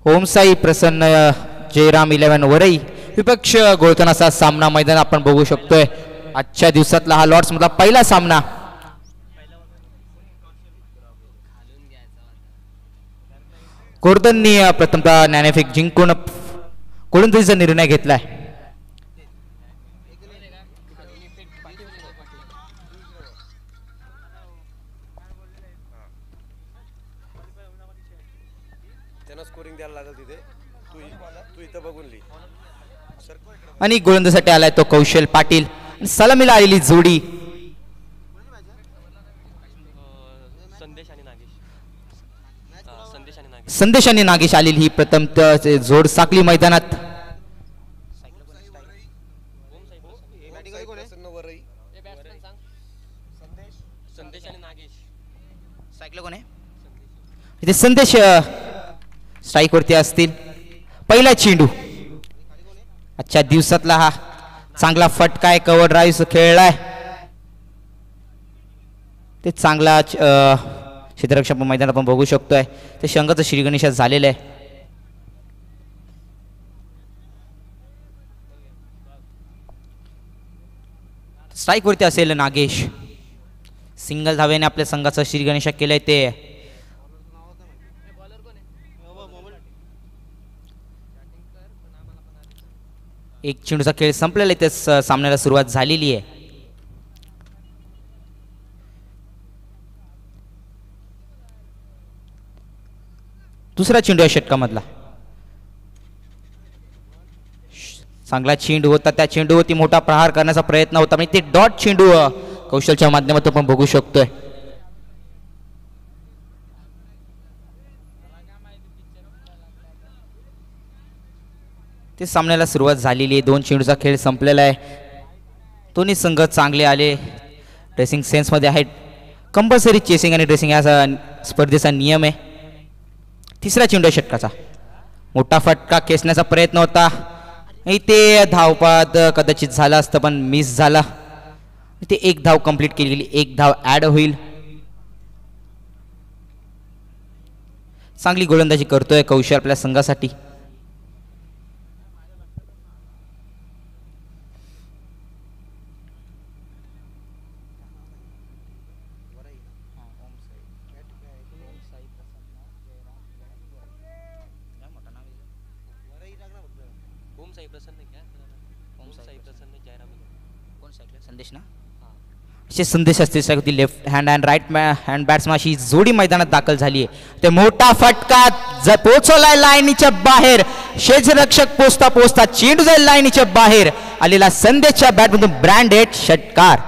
ओमसाई प्रसन्न जयराम 11 वरई विपक्ष गोलतनाचा सामना मैदान आपण बघू शकतोय। आजच्या दिवसातला हा लॉर्ड्स मधला पहिला सामना। गोर्धननी प्रथमतः नाणेफेक जिंकून गोलंदाजीचा निर्णय घेतलाय। आणि गोलंदाजीसाठी आलाय तो कौशल पाटील। सलामीला आलेली जोडी संदेश आणि नागेश आलेली ही प्रथम जोड साकली मैदानात। इथे संदेश स्ट्राईक वरती असतील। पहिला चेंडू आजच्या दिवसातला हा चांगला फटका आहे, कव्हर ड्राईव्ह खेळलाय ते चांगला क्षेत्ररक्षक मैदान आपण बघू शकतोय। ते शंकाचं श्रीगणेशात झालेलं आहे। स्ट्राईक वरती असेल नागेश। सिंगल धावेने आपल्या संघाचं श्रीगणेशा केलंय ते। एक चेंडूचा खेळ संपलेला आहे, त्या सामन्याला सुरुवात झालेली आहे। दुसरा चेंडू आहे षटकामधला। चांगला चेंडू होता, त्या चेंडूवरती मोठा प्रहार करण्याचा प्रयत्न होता, म्हणजे ते डॉट चेंडू कौशलच्या माध्यमातून आपण बघू शकतोय। ते सामन्याला सुरुवात झालेली आहे। दोन चेंडूचा खेळ संपलेला आहे। दोन्ही संघ चांगले आले, ड्रेसिंग सेन्स मध्ये आहेत। कंपल्सरी चेसिंग आणि ड्रेसिंग या स्पर्धेचा नियम आहे। तिसरा चेंडू षटकाचा मोठा फटका खेचण्याचा प्रयत्न होता, इथे धावपाद कदाचित झाला असतं पण मिस झाला। इथे एक धाव कंप्लीट केली गेली, एक धाव ऍड होईल। चांगली गोलंदाजी करतोय कौशल आपल्या संघासाठी। संदेश असते left hand and right hand batsman अशी जोडी मैदानात दाखल झाली आहे। ते मोठा फटका पोहोचवलाय लाईनीच्या बाहेर। क्षेत्ररक्षक पोचता पोचता चेंडू जाईल लाईनीच्या बाहेर आलेला संदेशच्या बॅटमधून ब्रँडेड षटकार।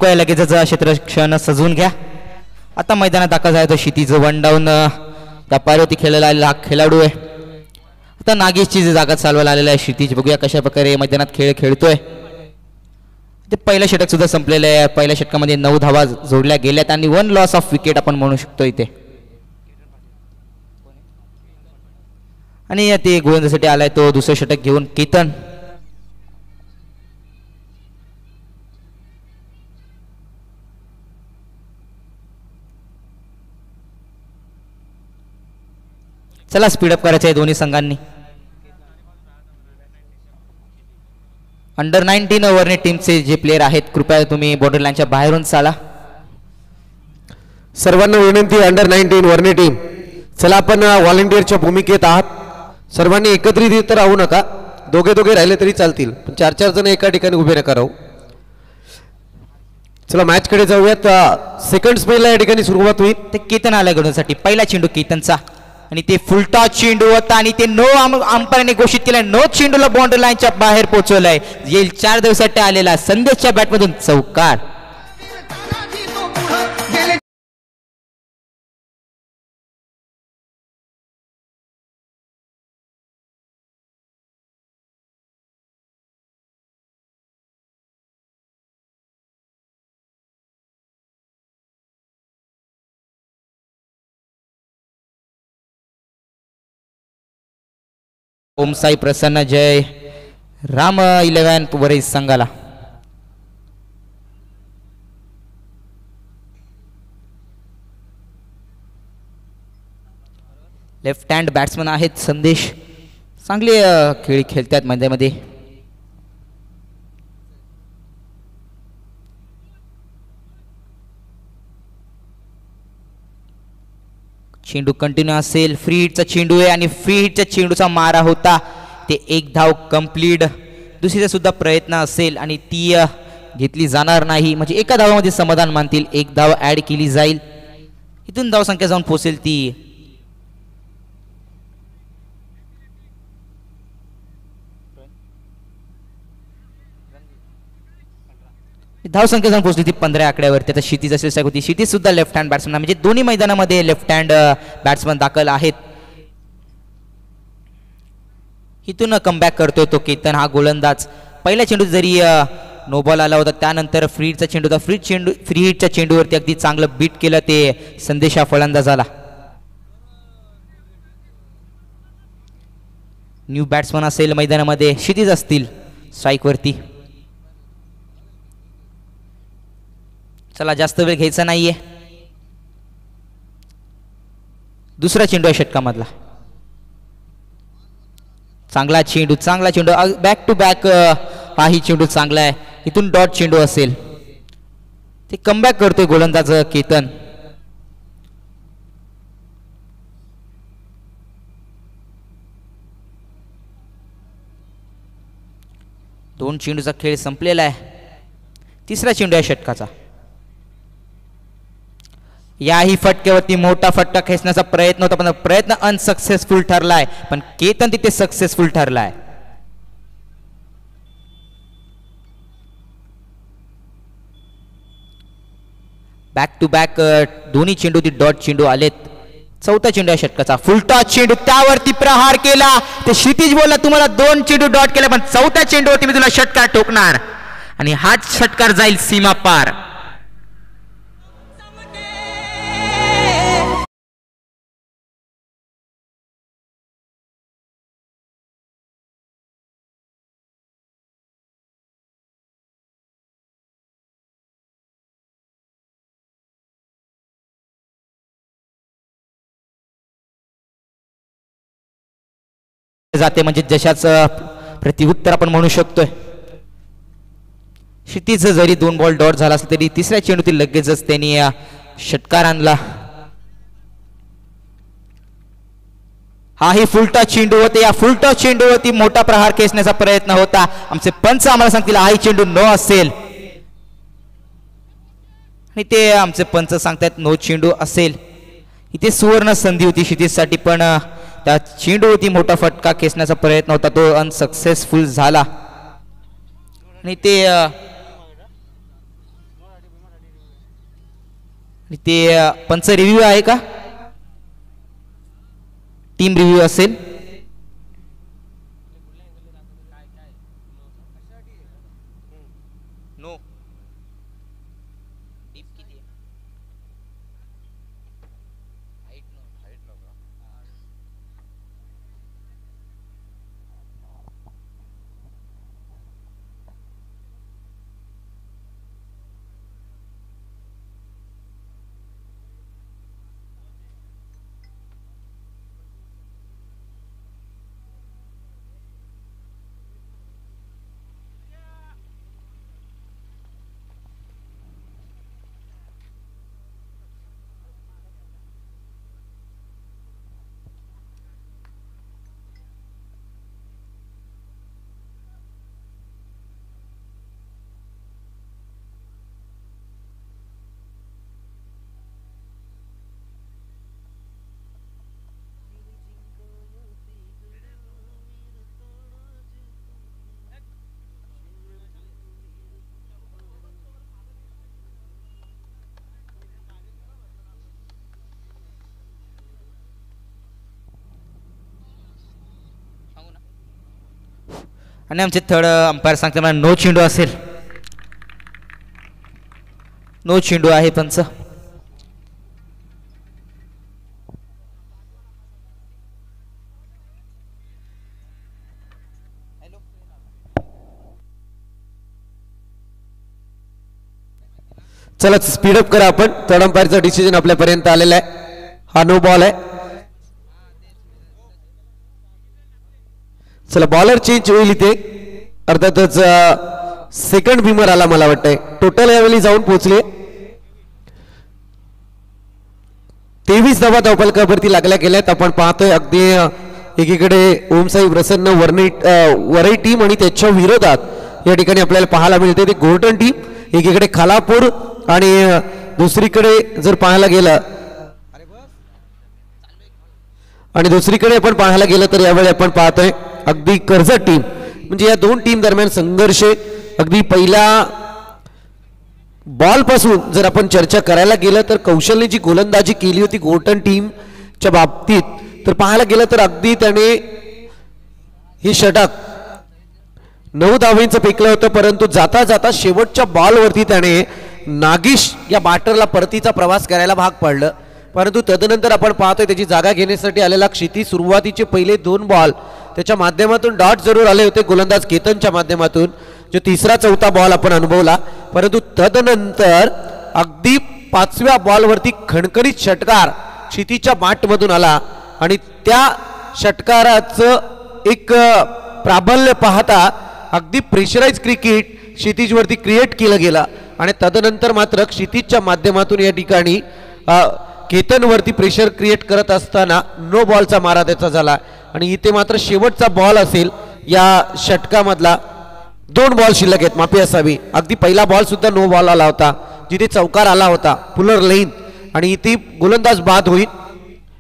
नको आहे, लगेचच क्षेत्ररक्षण सजवून घ्या. आता मैदानात दाखल आहे तो क्षितिज वन डाऊन त्या पायवरती खेळायला आलेला हा खेळाडू आहे. आता नागेशची जी जागा चालवायला आलेला आहे क्षितिज, बघूया कशा प्रकारे मैदानात खेळ खेळतोय. ते पहिलं षटक सुद्धा संपलेलं आहे. पहिल्या षटकामध्ये 9 धावा जोडल्या गेल्यात आणि 1 लॉस ऑफ विकेट आपण म्हणू शकतो इथे. आणि ते गोलंदाजीसाठी आलाय तो दुसरं षटक घेऊन केतन. चला स्पीडअप करायचं आहे दोन्ही संघांनी. अंडर 19 वर्णी टीमचे जे प्लेयर आहेत कृपया तुम्ही बॉर्डर लाईनच्या बाहेरून चाला. सर्वांना विनंती, अंडर 19 वर्णी टीम, चला आपण व्हॉलेंटिअरच्या भूमिकेत आहात. सर्वांनी एकत्रित राहू नका, दोघे दोघे राहिले तरी चालतील, पण 4-4 जण एका ठिकाणी उभे नका राहू. चला मॅच कडे जाऊयात. सेकंड स्पेलला या ठिकाणी सुरुवात होईल. ते केतन आलाय गडूसाठी, पहिला चेंडू केतनचा आणि ते फुलटॉस चेंडू होता आणि ते नो अंपायरने घोषित केलं. नो चेंडूला बाउंड्री लाईनच्या बाहेर पोहोचवलाय. येईल 4 दिवसासाठी आलेला संदेशच्या बॅटमधून चौकार. ओम साई प्रसन्न जय राम 11 वरील संघाला. लेफ्ट हँड बॅट्समन आहेत संदेश, चांगले खेळ खेळतात मैदानामध्ये. चेंडू कंटिन्यू असेल. फ्री हिटचा चेंडू आहे आणि फ्री हिटच्या चेंडूचा मारा होता. ते 1 धाव कंप्लीट. दुसरीचा सुद्धा प्रयत्न असेल आणि ती घेतली जाणार नाही, म्हणजे एका धावामध्ये समाधान मानतील. 1 धाव ऍड केली जाईल, इथून धाव संख्या जाऊन पोहोचेल ती. धाव संख्या जाऊन पोहोचली ती 15 आकड्यावर. त्याचा क्षितिज असेल होती. क्षितिज सुद्धा लेफ्ट हँड बॅट्समन, म्हणजे दोन्ही मैदानामध्ये लेफ्ट हँड बॅट्समन दाखल आहेत. इथून कमबॅक करतोय तो केतन हा गोलंदाज. पहिल्या चेंडू जरी नो बॉल आला होता, त्यानंतर फ्री हिटचा चेंडू होता. फ्री हिटच्या चेंडूवरती अगदी चांगलं बीट केलं ते संदेश हा फलंदाजाला. न्यू बॅट्समन असेल मैदानामध्ये, क्षितिज असतील स्ट्राईकवरती. चला जास्त वेळ घ्यायचा नाहीये. दुसरा चेंडू आहे षटकामधला. चांगला चेंडू बॅक टू बॅक हाही चेंडू चांगला आहे. इथून डॉट चेंडू असेल. ते कमबॅक करतोय गोलंदाज केतन. दोन चेंडूचा खेळ संपलेला आहे. तिसरा चेंडू आहे षटकाचा. याही फटक्यावरती मोठा फटका खेचण्याचा प्रयत्न होता, पण प्रयत्न अनसक्सेसफुल ठरलाय. पण केतन तिथे सक्सेसफुल ठरलाय. बॅक टू बॅक दोन्ही चेंडू ती डॉट चेंडू आलेत. चौथा चेंडू आहे षटकाचा. फुलटॉस चेंडू, त्यावरती प्रहार केला. ते क्षितिज बोलला तुम्हाला 2 चेंडू डॉट केला, पण चौथ्या चेंडूवरती मी तुला षटकार ठोकणार आणि हाच षटकार जाईल सीमा पार. जाते म्हणजे जशाच प्रतिउत्तर आपण म्हणू शकतोय. क्षितिज जरी 2 बॉल डॉट झाला असला तरी तिसऱ्या चेंडूतील लगेचच त्यांनी षटकार आणला. हाही फुलटॉस चेंडू होते. या फुलटॉस चेंडूवरती मोठा प्रहार खेचण्याचा प्रयत्न होता. आमचे पंच आम्हाला सांगतील हाही चेंडू नो असेल आणि ते आमचे पंच सांगतात नो चेंडू असेल. इथे सुवर्ण संधी होती क्षितिजसाठी, पण त्या चेंडूवरती मोठा फटका खेचण्याचा प्रयत्न होता, तो अनसक्सेसफुल झाला आणि ते ते पंच रिव्ह्यू आहे का? टीम रिव्ह्यू असेल. नो आणि आमचे थर्ड अंपायर सांगते मला नो चेंडू असेल. नो चेंडू आहे पंच. चला स्पीडअप करा आपण. थर्ड अंपायरचा डिसिजन आपल्यापर्यंत आलेला आहे. हा नो बॉल आहे. चला बॉलर चेंज होईल इथे. अर्थातच सेकंड बिमर आला मला वाटतंय. टोटल यावेळी जाऊन पोहोचले 23 धावा धावफलकावरती लागल्या गेल्यात. आपण पाहतोय अगदी एकीकडे ओमसाई प्रसन्न वरई टीम आणि त्याच्या विरोधात या ठिकाणी आपल्याला पाहायला मिळते ते गोर्टन टीम. एकीकडे खालापूर आणि दुसरीकडे जर पाहायला गेलं पाहायला गेलं तर यावेळी आपण पाहतोय अगदी कर्जत टीम. म्हणजे या दोन टीम दरम्यान संघर्ष अगदी पहिल्या बॉल पासून जर आपण चर्चा करायला गेलं तर कौशल्य जी गोलंदाजी केली होती गोर्टन टीमच्या बाबतीत तर पाहायला गेलं तर अगदी त्याने हे षटक 9 धावांचं फेकलं होतं. परंतु जाता जाता शेवटच्या बॉलवरती त्याने नागिश या बॅटरला परतीचा प्रवास करायला भाग पडलं. परंतु तदनंतर आपण पाहतोय त्याची जागा घेण्यासाठी आलेला क्षिती सुरुवातीचे पहिले 2 बॉल त्याच्या माध्यमातून डॉट जरूर आले होते गोलंदाज केतनच्या माध्यमातून जो तिसरा चौथा बॉल आपण अनुभवला. परंतु तदनंतर अगदी 5व्या बॉलवरती खणखणीत षटकार क्षितीच्या बॅटमधून आला आणि त्या षटकाराचं एक प्राबल्य पाहता अगदी प्रेशराइज क्रिकेट क्षितिजवरती क्रिएट केलं गेलं आणि तदनंतर मात्र क्षितिजच्या माध्यमातून या ठिकाणी केतनवरती प्रेशर क्रिएट करत असताना नो बॉलचा मारा त्याचा झाला. आणि इथे मात्र शेवटचा बॉल असेल या षटकामधला. 2 बॉल शिल्लक आहेत माफी असावी. अगदी पहिला बॉल सुद्धा नो बॉल आला होता जिथे चौकार आला होता पुलर लेन आणि इथे गोलंदाज बाद होईल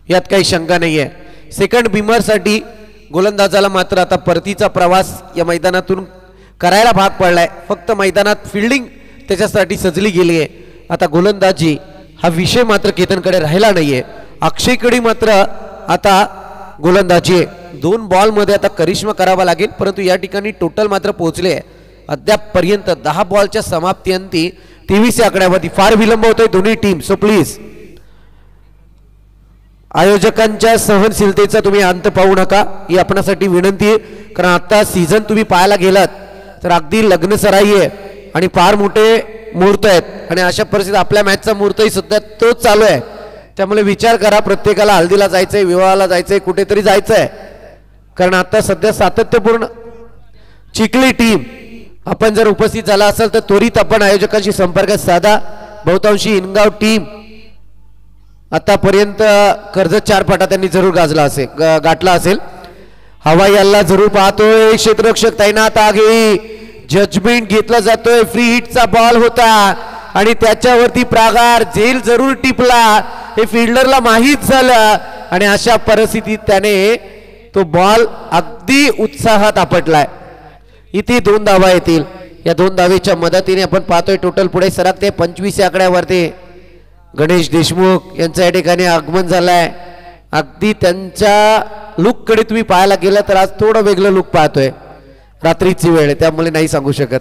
यात काही शंका नाही आहे. सेकंड बिमरसाठी गोलंदाजाला मात्र आता परतीचा प्रवास या मैदानातून करायला भाग पडलाय. फक्त मैदानात फिल्डिंग त्याच्यासाठी सजली गेली आहे. आता गोलंदाजी हा विषय मात्र केतनकडे राहिला नाहीये. अक्षयकडे मात्र आता गोलंदाजी आहे. 2 बॉलमध्ये आता करिश्मा करावा लागेल. परंतु या ठिकाणी टोटल मात्र पोहोचले अद्यापपर्यंत 10 बॉलच्या समाप्तीअंती 23 या आकड्यावरती. फार विलंब होतोय दोन्ही टीम. सो प्लीज आयोजकांच्या सहनशीलतेचा तुम्ही अंत पाहू नका ही आपणासाठी विनंती आहे. कारण आता सीझन तुम्ही पाहायला गेलात तर अगदी लग्नसराई आहे आणि फार मोठे मुहूर्त आहेत आणि अशा परिस्थितीत आपल्या मॅचचा मुहूर्तही सुद्धा तोच चालू आहे. त्यामुळे विचार करा प्रत्येकाला हल्दीला जायचंय विवाहाला जायचंय कुठेतरी जायचंय. कारण आता सध्या सातत्यपूर्ण चिखली टीम आपण जर उपस्थित झाला असेल तर त्वरित आपण आयोजकांशी संपर्क साधा. बहुतांशी इनगाव टीम आतापर्यंत कर्जत 4 फटा त्यांनी जरूर गाठला असेल. हवाई हल्ला जरूर पाहतोय. क्षेत्ररक्षक तैनात आहे. जजमेंट घेतला जातोय. फ्री हिटचा बॉल होता आणि त्याच्यावरती प्रागार झेल जरूर टिपला हे फिल्डरला माहीत झालं आणि अशा परिस्थितीत त्याने तो बॉल अगदी उत्साहात आपटलाय. इथे 2 धावा येतील. या 2 धावेच्या मदतीने आपण पाहतोय टोटल पुढे सरकते 25 या आकड्यावरती. गणेश देशमुख यांच्या या ठिकाणी आगमन झालंय. अगदी त्यांच्या लुककडे तुम्ही पाहायला गेला तर आज थोडं वेगळं लुक पाहतोय. रात्रीची वेळ आहे त्यामुळे नाही सांगू शकत.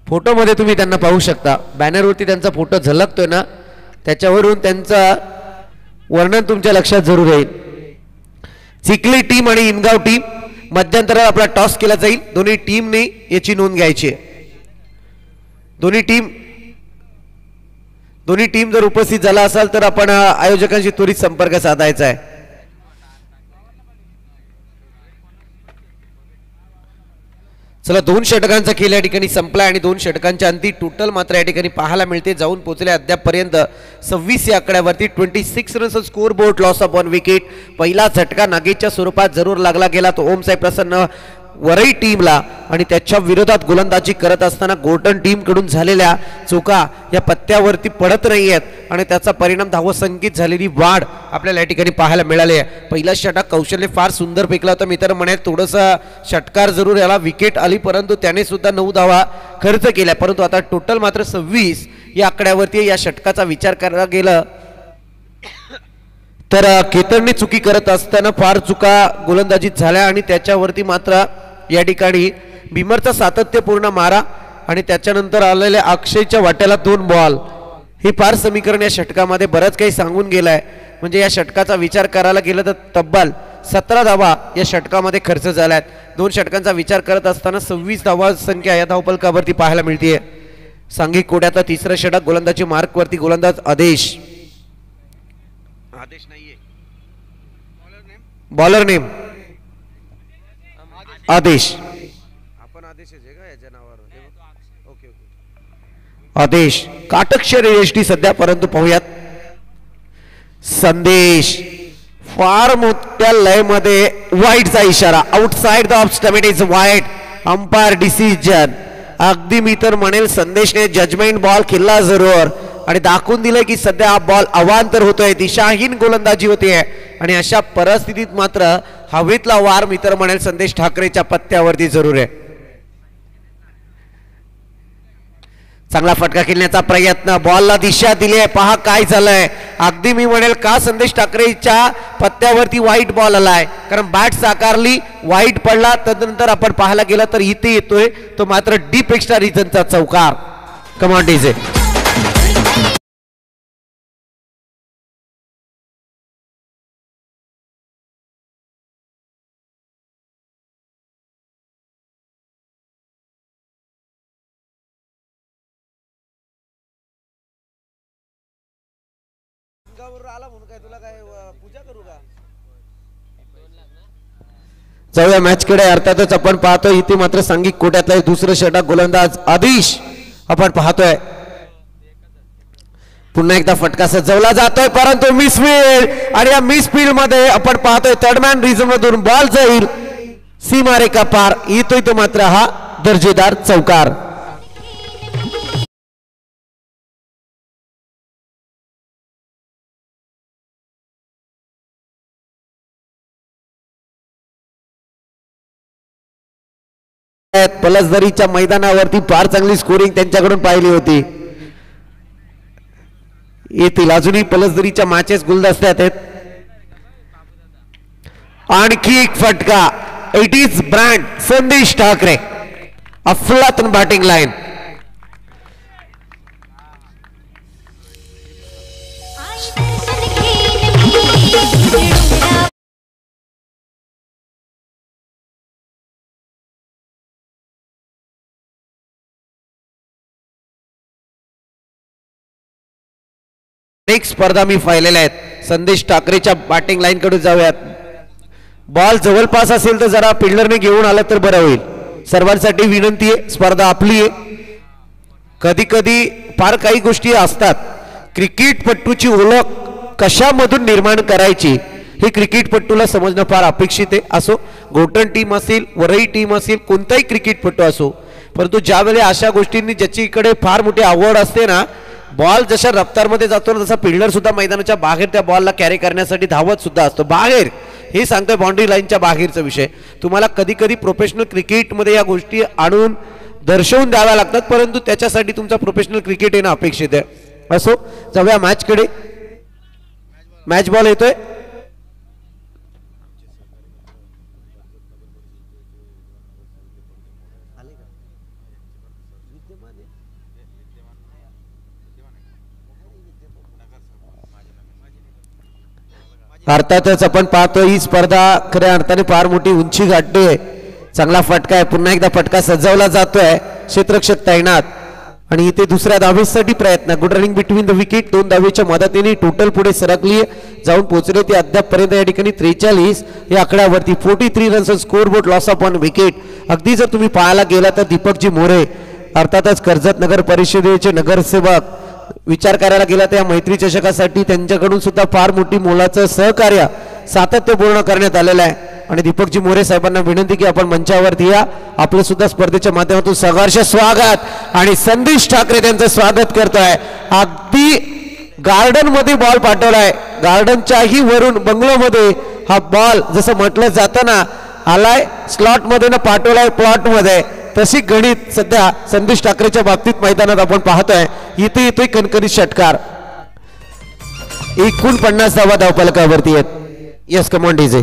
फोटोमध्ये तुम्ही त्यांना पाहू शकता. बॅनरवरती त्यांचा फोटो झलकतोय ना, त्याच्यावरून त्यांचं वर्णन तुमच्या लक्षात जरूर येईल. चिखली टीम आणि इनगाव टीम मध्यंतरात आपला टॉस केला जाईल. दोन्ही टीमने याची नोंद घ्यायची आहे. दोन्ही टीम जर उपस्थित झाला असाल तर आपण आयोजकांशी त्वरित संपर्क साधायचा आहे. चला 2 षटकांचा खेळ या ठिकाणी संपला आणि 2 षटकांच्या अंती टोटल मात्र या ठिकाणी पाहायला मिळते. जाऊन पोहोचले अद्यापपर्यंत 26 या आकड्यावरती. 26 runs score board, loss of 1 wicket. पहिला झटका नागेशच्या स्वरूपात जरूर लागला गेला तो ओमसाई प्रसन्न वरई टीमला आणि त्याच्या विरोधात गोलंदाजी करत असताना गोल्डन टीम कडून झालेल्या चुका या पत्त्यावरती पडत नाहीयेत आणि त्याचा परिणाम धावसंख्येत झालेली वाढ आपल्याला या ठिकाणी पाहायला मिळाली आहे. पहिला षटक कौशल्य फार सुंदर फेकला होता. मित्र म्हणे थोडंसं षटकार जरूर याला विकेट आली परंतु त्याने सुद्धा 9 धावा खर्च केल्या. परंतु आता टोटल मात्र 26 या आकड्यावरती या षटकाचा विचार करायला गेला तर केतनने चुकी करत असताना फार चुका गोलंदाजीत झाल्या आणि त्याच्यावरती मात्र या ठिकाणी भीमरचा सातत्यपूर्ण मारा आणि त्याच्यानंतर आलेल्या अक्षयच्या वाट्याला 2 बॉल ही फार समीकरण या षटकामध्ये बरंच काही सांगून गेलाय. म्हणजे या षटकाचा विचार करायला गेला तर तब्बल 17 धावा या षटकामध्ये खर्च झाल्यात. 2 षटकांचा विचार करत असताना 26 धावा संख्या या धावफलकावरती पाहायला मिळते. सांघिक कोड्याचा तिसरं षटक गोलंदाजी मार्कवरती गोलंदाज आदेश नाहीये बॉलर नेम आदेश आपण आदेश याच्या नावावर ओके आदेश काटक्षर यष्टी सध्या. परंतु पाहूयात संदेश फार मोठ्या लय मध्ये वाईटचा इशारा. Outside the off stump is wide. Umpire decision. अगदी मी तर म्हणेल संदेशने जजमेंट बॉल खेळला जरूर आणि दाखवून दिलंय की सध्या हा बॉल अवांतर होतोय. दिशाहीन गोलंदाजी होते आणि अशा परिस्थितीत मात्र हवेतला वार मित्र म्हणेल संदेश ठाकरेच्या पत्त्यावरती जरूर आहे. चांगला फटका खेळण्याचा प्रयत्न. बॉलला दिशा दिली आहे. पहा काय झालंय. अगदी मी म्हणेल का संदेश ठाकरेच्या पत्त्यावरती वाईट बॉल आलाय कारण बॅट साकारली वाईट पडला. तदनंतर आपण पाहायला गेला तर इथे येतोय तो मात्र डीप एक्स्ट्रा रिजनचा चौकार. Come on DJ. जाऊया मॅच कडे. अर्थातच आपण पाहतोय इथे मात्र सांघिक कोट्यातला दुसरं षटक गोलंदाज आदिश आपण पाहतोय. पुन्हा एकदा फटका सजवला जातोय परंतु मिसफील्ड आणि या मिसफील्ड मध्ये आपण पाहतोय थर्ड मॅन रिझन मधून बॉल जाईल सीमारेखा पार. येतोय तो मात्र हा दर्जेदार चौकार. पलसदरीच्या मैदानावरती फार चांगली स्कोरिंग त्यांच्याकडून पाहिली होती. येतील अजूनही पलसदरीच्या मॅचेस गुलदस्त्यात आहेत. आणखी एक फटका. इट इज ब्रँड संदेश ठाकरे. अफलातून बॅटिंग लाईन. एक स्पर्धा मी पाहिलेल्या आहेत. संदेश ठाकरेच्या बॅटिंग लाईन कडे जाऊयात. बॉल जवळपास असेल तर जरा फिल्डरने घेऊन आला तर बरं होईल. सर्वांसाठी विनंती आहे. स्पर्धा आपली आहे. कधी कधी फार काही गोष्टी असतात. क्रिकेटपटूची ओळख कशामधून निर्माण करायची हे क्रिकेटपटूला समजणं फार अपेक्षित आहे. असो गोल्डन टीम असेल वरई टीम असेल कोणताही क्रिकेटपटू असो परंतु ज्यावेळी अशा गोष्टींनी ज्याच्याकडे फार मोठी आवड असते ना बॉल जशा रफ्तारमध्ये जातो ना तसा फिल्डर सुद्धा मैदानाच्या बाहेर त्या बॉलला कॅरी करण्यासाठी धावत सुद्धा असतो. बाहेर हे सांगतोय बाउंड्री लाईनच्या बाहेरचा विषय. तुम्हाला कधी कधी प्रोफेशनल क्रिकेटमध्ये या गोष्टी आणून दर्शवून द्याव्या लागतात परंतु त्याच्यासाठी तुमचा प्रोफेशनल क्रिकेट येणं अपेक्षित आहे. असो जाऊया मॅचकडे. मॅच बॉल येतोय. अर्थातच आपण पाहतो ही स्पर्धा खऱ्या अर्थाने फार मोठी उंची गाठते. चांगला फटका आहे. पुन्हा एकदा फटका सजवला जातोय. क्षेत्ररक्षक तैनात आणि इथे दुसऱ्या धावेसाठी प्रयत्न. Good running between the wicket. 2 धावेच्या मदतीने टोटल पुढे सरकली जाऊन पोहोचले ते अद्यापपर्यंत या ठिकाणी 43 या आकड्यावरती. 43 runs score board. Loss of 1 wicket. अगदी जर तुम्ही पाहायला गेला तर दीपकजी मोरे अर्थातच कर्जत नगर परिषदेचे नगरसेवक विचार करायला गेला तर या मैत्री चषकासाठी त्यांच्याकडून सुद्धा फार मोठी मोलाचं सहकार्य सातत्यपूर्ण करण्यात आलेलं आहे. आणि दीपकजी मोरे साहेबांना विनंती की आपण मंचावरती या. आपलं सुद्धा स्पर्धेच्या माध्यमातून सहर्ष स्वागत आणि संदेश ठाकरे त्यांचं स्वागत करतोय. अगदी गार्डन मध्ये बॉल पाठवलाय. गार्डनच्याही वरून बंगलोमध्ये हा बॉल जसं म्हटलं जातं ना आलाय स्लॉट मध्ये ना पाठवलाय प्लॉट मध्ये. तशी गणित सध्या संदेश ठाकरेच्या बाबतीत मैदानात आपण पाहतोय. इथे येतोय कणकणी षटकार. 49 धावा धावफलकावरती आहेत. Yes come on DJ.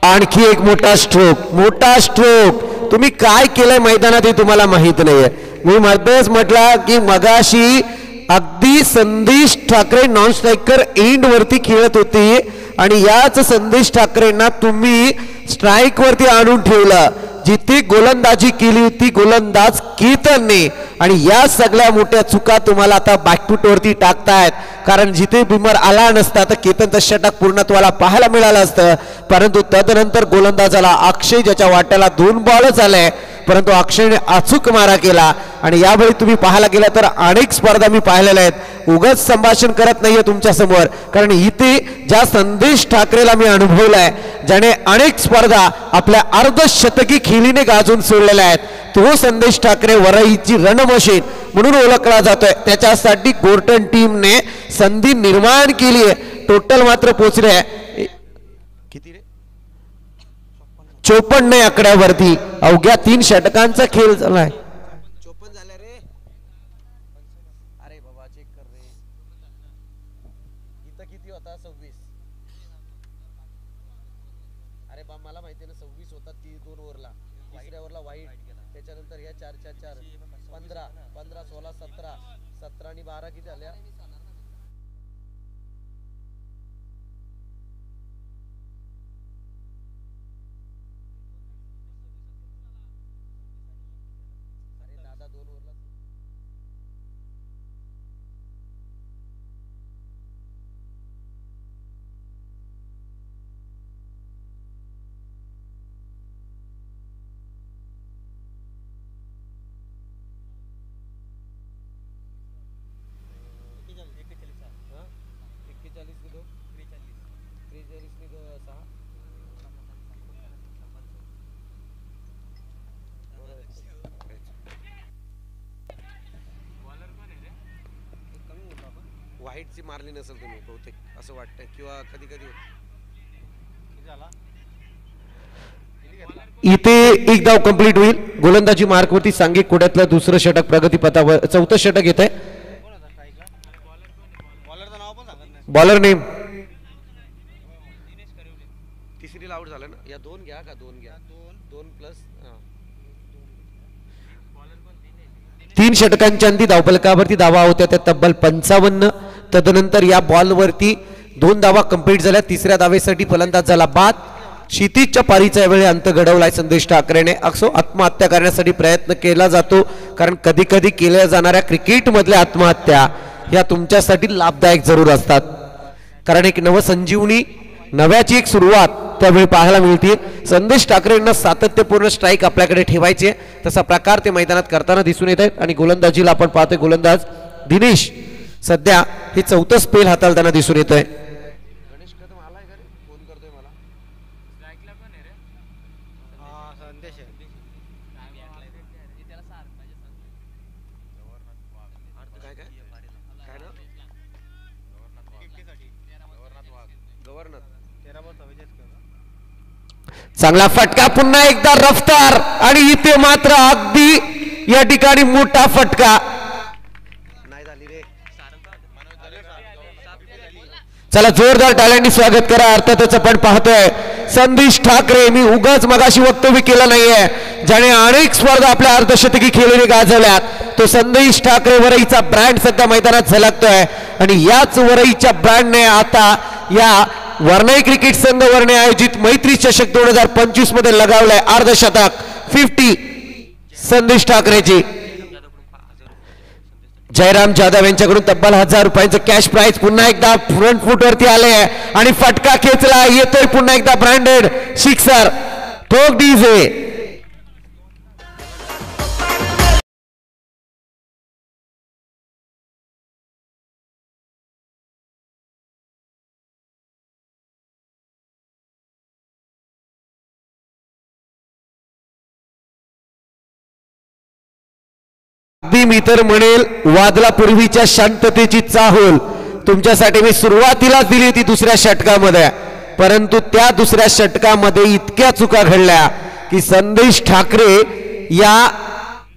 आणखी एक मोठा स्ट्रोक. मोठा स्ट्रोक. तुम्ही काय केलंय मैदानात हे तुम्हाला माहित नाहीये. मी मध्येच म्हटलं की मगाशी अगदी संदेश ठाकरे नॉन स्ट्रायकर एंड वरती खेळत होते आणि याच संदेश ठाकरेंना तुम्ही स्ट्राइक वरती आणून ठेवलं. जिथे गोलंदाजी केली होती गोलंदाज केतनने आणि या सगळ्या मोठ्या चुका तुम्हाला आता बॅकफूट वरती टाकतायत. कारण जिथे बिमर आला नसता तर केतनचं षटक पूर्णत्वाला पाहायला मिळालं असतं. परंतु तदनंतर गोलंदाजाला अक्षय ज्याच्या वाट्याला 2 बॉलच आले परंतु अक्षयने अचूक मारा केला. आणि यावेळी तुम्ही पाहायला गेला तर अनेक स्पर्धा मी पाहिलेल्या आहेत. उगाच संभाषण करत नाहीये तुमच्या समोर कारण इथे ज्या संदेश ठाकरेला मी अनुभवलाय ज्याने अनेक स्पर्धा आपल्या अर्धशतकी खेळीने गाजून सोडलेल्या आहेत तो संदेश ठाकरे वरईची रणमशीन म्हणून ओळखला जातोय. त्याच्यासाठी गोर्टन टीमने संधी निर्माण केली आहे. टोटल मात्र पोहोचले किती रे 54 आकड्यावरती. अवघ्या 3 षटकांचा खेळ झालाय. 54 झाले रे. अरे बाबा चेक कर रे. इथं किती होता 26. अरे बा मला माहिती ना 26 होता 2 ओव्हरला. तिसऱ्या ओव्हरला वाईट. त्याच्यानंतर ह्या 4 4 4 15 15 16 17 17 आणि 12 किती झाल्या. वाईटची मारली नसेल तुम्ही बहुतेक असं वाटतंय किंवा कधी कधी इथे एक धाव कंप्लीट होईल. गोलंदाजी मार्कवरती सांघिक कोड्यातलं दुसरं षटक प्रगतीपथावर. 4थं षटक येत आहे. बॉलर नेम तिसरीला आउट झाला ना. या 2 घ्या का 2 घ्या 2 प्लस 3 षटकांच्या अंती धावफलकावरती धावा होत्या त्या तब्बल 55. तदनंतर या बॉलवरती 2 धावा कंप्लीट झाल्या. तिसऱ्या धावेसाठी फलंदाज झाला बाद. क्षितिजच्या पारीच्या वेळी अंत घडवलाय संदेश ठाकरेने. असो आत्महत्या करण्यासाठी प्रयत्न केला जातो कारण कधी कधी केल्या जाणाऱ्या क्रिकेट मधल्या आत्महत्या या तुमच्यासाठी लाभदायक जरूर असतात. कारण एक नवसंजीवनी नव्याची एक सुरुवात त्यावेळी पाहायला मिळते. संदेश ठाकरेंना सातत्यपूर्ण स्ट्राईक आपल्याकडे ठेवायचे तसा प्रकार ते मैदानात करताना दिसून येत आहेत. आणि गोलंदाजीला आपण पाहतोय गोलंदाज दिनेश सध्या हे 4थं स्पेल हाताळताना दिसून येतोय. गव्हर्नर चांगला फटका, पुन्हा एकदा रफ्तार आणि इथे मात्र अगदी या ठिकाणी मोठा फटका. चला जोरदार टाळ्यांनी स्वागत करा. अर्थातच आपण पाहतोय संदेश ठाकरे, मी उगाच मगाशी वक्तव्य केलं नाहीये, ज्याने अनेक स्पर्धा आपल्या अर्धशतकी खेळीने गाजवल्यात, तो संदेश ठाकरे वरईचा ब्रँड सध्या मैदानात झलकतोय. आणि याच वरईच्या ब्रँडने आता या वर्णई क्रिकेट संघ वरने आयोजित मैत्री चषक 2025 मध्ये लगावलाय अर्धशतक 50 संदेश ठाकरेची. जयराम जाधव यांच्याकडून तब्बल 1000 रुपयांचं कॅश प्राइज. पुन्हा एकदा फ्रंट फुट वरती आले आणि फटका खेचला, येतोय पुन्हा एकदा ब्रँडेड सिक्सर. ठोक डीजे. मी तर म्हणेल वादला पूर्वीच्या शांततेची चाहूल तुमच्यासाठी मी सुरुवातीलाच दिली होती दुसऱ्या षटकामध्ये, परंतु त्या दुसऱ्या षटकामध्ये इतक्या चुका घडल्या की संदेश ठाकरे या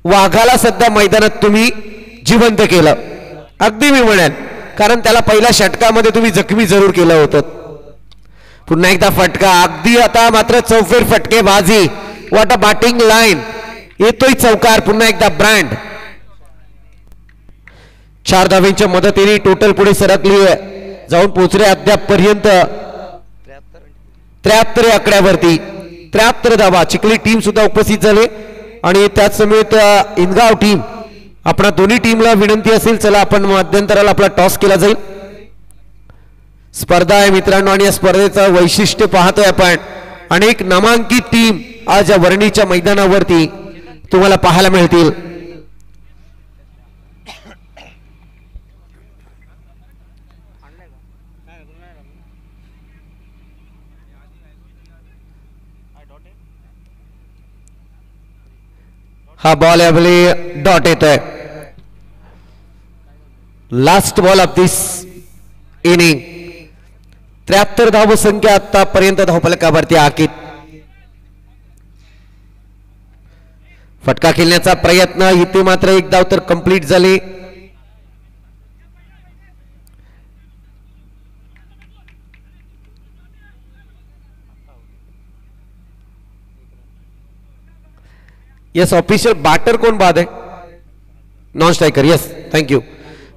वाघाला सध्या मैदानात तुम्ही जिवंत केलं, अगदी मी म्हणेन, कारण त्याला पहिल्या षटकामध्ये तुम्ही जखमी जरूर केलं होतं. पुन्हा एकदा फटका, अगदी आता मात्र चौफेर फटकेबाजी. What a batting line. येतोय चौकार, पुन्हा एकदा ब्रँड. 4 धावांच्या मदतीने टोटल पुढे सरकली जाऊन पोहोचले अद्याप पर्यंत 73 आकड्यावरती. 73 धावा. चिखली टीम सुद्धा उपस्थित झाले आणि त्याच समेत इनगाव टीम. आपणा दोन्ही टीमला विनंती असेल, चला आपण मध्यंतराला आपला टॉस केला जाईल. स्पर्धा आहे मित्रांनो आणि या स्पर्धेचं वैशिष्ट्य पाहतोय आपण, अनेक नामांकित टीम आज या वर्णीच्या मैदानावरती तुम्हाला पाहायला मिळतील. हा बॉल यावेळी डॉट येत आहे. Last ball of this inning. 73 धावसंख्या आतापर्यंत धावफलकावरती आखित. फटका खेळण्याचा प्रयत्न, इथे मात्र एक धाव तर कंप्लीट झाली. यस ऑफिशियल बॅटर कोण बाद आहे? Non striker. Yes thank you.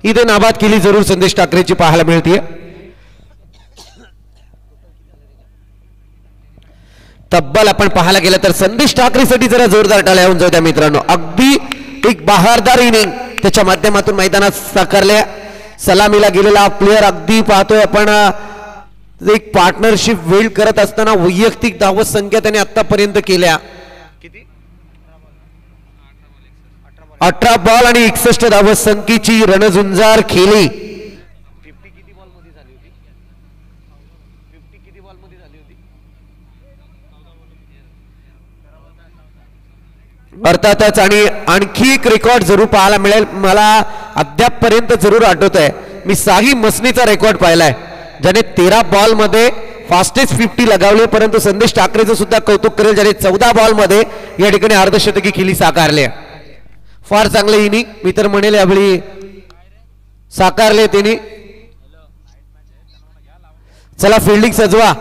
इथे नाबाद केली जरूर संदेश ठाकरेची पाहायला मिळते. तब्बल आपण पाहायला गेलं तर संदेश ठाकरेसाठी जरा जोरदार टाळ्या होऊन जाऊ द्या मित्रांनो. अगदी एक बहारदार इनिंग त्याच्या माध्यमातून मैदानात साकारल्या. सलामीला गेलेला प्लेयर अगदी पाहतोय आपण, एक पार्टनरशिप बिल्ड करत असताना वैयक्तिक धावत संख्या त्याने आतापर्यंत केल्या. 18 बॉल आणि 61 धावत संख्येची रणझुंजार खेळली. अर्थातच आणि आणखी एक रेकॉर्ड जरूर पाहायला मिळेल. मला अद्यापपर्यंत जरूर आठवत आहे, मी साही मसनीचा रेकॉर्ड पाहिलाय, ज्याने 13 बॉल मध्ये फास्टेस्ट 50 लगावले. परंतु संदेश ठाकरेचं सुद्धा कौतुक करेल, ज्याने 14 बॉल मध्ये या ठिकाणी अर्धशतकी खेळी साकारले. फार चांगले इनिंग मी तर म्हणेल यावेळी साकारले त्यांनी. चला फिल्डिंग सजवा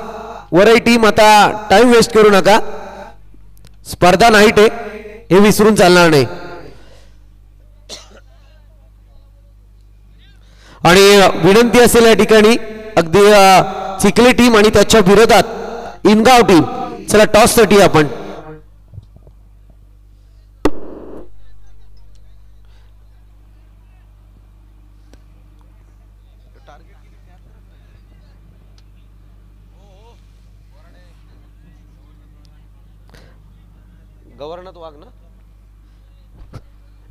वरई टीम, आता टाइम वेस्ट करू नका. स्पर्धा नाईट आहे हे विसरून चालणार नाही. आणि विनंती असेल या ठिकाणी अगदी चिखली टीम आणि त्याच्या विरोधात इनगाव टीम. चला टॉस साठी आपण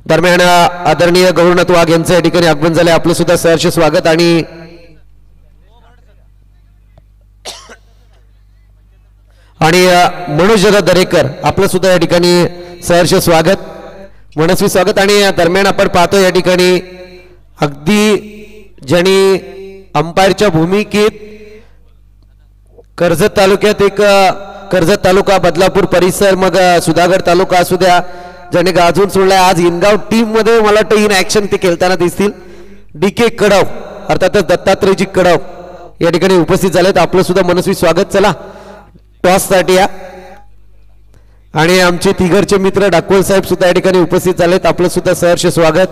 दरम्यान आदरणीय गव्हर्नर वाघ यांचं या ठिकाणी आगमन झालंय. आपलं सुद्धा सहर्ष स्वागत. आणि मनोज दरेकर आपलं सुद्धा या ठिकाणी सहर्ष स्वागत, मनस्वी स्वागत. आणि दरम्यान आपण पाहतो या ठिकाणी अगदी ज्यांनी अंपायरच्या भूमिकेत कर्जत तालुक्यात एक कर्जत तालुका, बदलापूर परिसर, मग सुधागड तालुका असू द्या, ज्याने गाजून सोडलाय. आज इनगाव टीम मध्ये मला वाटतं इन ऍक्शन ते खेळताना दिसतील. DK कडाव अर्थातच दत्तात्रयजी कडाव या ठिकाणी उपस्थित झालेत. आपलं सुद्धा मनस्वी स्वागत. चला टॉस साठी या. आणि आमचे तिघरचे मित्र डाकवल साहेब सुद्धा या ठिकाणी उपस्थित झालेत. आपलं सुद्धा सहर्ष स्वागत.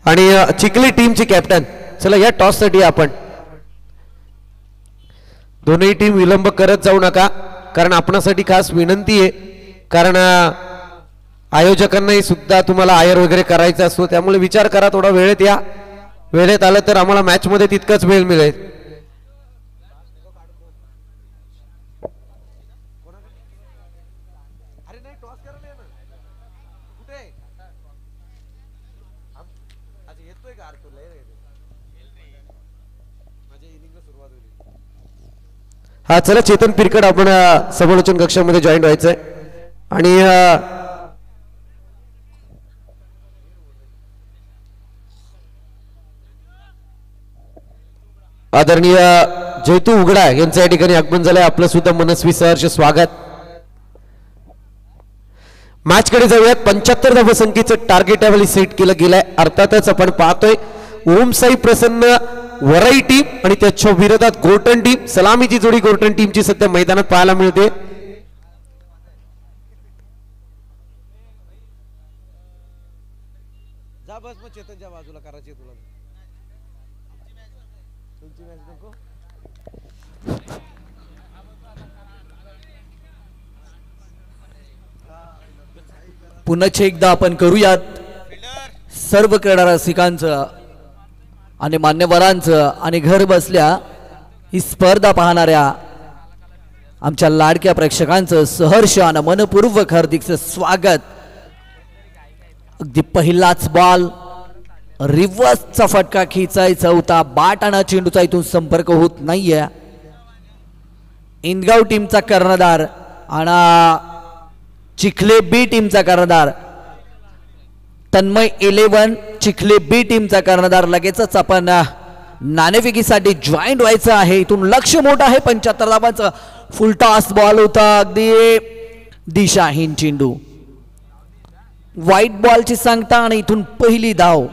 आणि चिखली टीमचे कॅप्टन. चला या टॉस साठी आपण दोन्ही टीम विलंब करत जाऊ नका, कारण आपणासाठी खास विनंती आहे, कारण आयोजकांनाही सुद्धा तुम्हाला आयर वगैरे करायचा असतो, त्यामुळे विचार करा, थोडा वेळेत या. वेळेत आलं तर आम्हाला मॅच मध्ये तितकाच वेळ मिळेल. हा चला चेतन पिरकड आपण समालोचन कक्षामध्ये जॉईन व्हायचंय. आणि आदरणीय जयतू उघडा यांचं या ठिकाणी आगमन झालंय. आपलं सुद्धा मनस्वी सहर्ष स्वागत. मॅच कडे जाऊयात. 75 धावसंख्येचं टार्गेट यावेळी सेट केलं गेलंय. अर्थातच आपण पाहतोय ओम साई प्रसन्न वराई टीम आणि त्याच्या विरोधात गोर्टन टीम. सलामीची जोडी गोर्टन टीमची सध्या मैदानात पाहायला मिळते. पुन्हा एकदा आपण करूयात सर्व क्रीडा रसिकांचं आणि मान्यवरांचं आणि घर बसल्या ही स्पर्धा पाहणाऱ्या आमच्या लाडक्या प्रेक्षकांचं सहर्ष आणि मनपूर्वक हार्दिक स्वागत. अगदी पहिलाच बॉल, रिव्हर्सचा फटका खिचायचा होता. बाट आणि चेंडूचा इथून संपर्क होत नाहीये. इनगाव टीमचा कर्णधार आणि चिखले बी टीमचा कर्णधार, तन्मय 11 चिखले बी टीमचा कर्णधार. लगेचच आपण नाणेफेकीसाठी जॉईंट व्हायचं आहे. इथून लक्ष मोठं आहे. 75 धावांचं फुल टॉस बॉल होता. अगदी दिशाहीन चेंडू, व्हाईट बॉलची सांगता आणि इथून पहिली धाव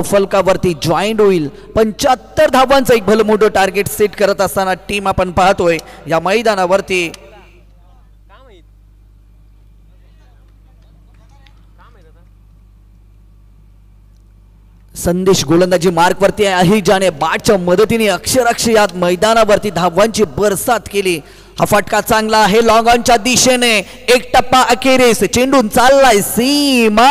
फलकावरती जॉईंट होईल. 75 धावांचं एक भलं मोठं टार्गेट सेट करत असताना टीम आपण पाहतोय या मैदानावरती. संदेश गोलंदाजी मार्क वरती आहे, ज्याने बाटच्या मदतीने अक्षरशः यात मैदानावरती धावांची बरसात केली. हा फटका चांगला आहे लॉंग ऑनच्या दिशेने. एक टप्पा अखेरीस चेंडून चाललाय सीमा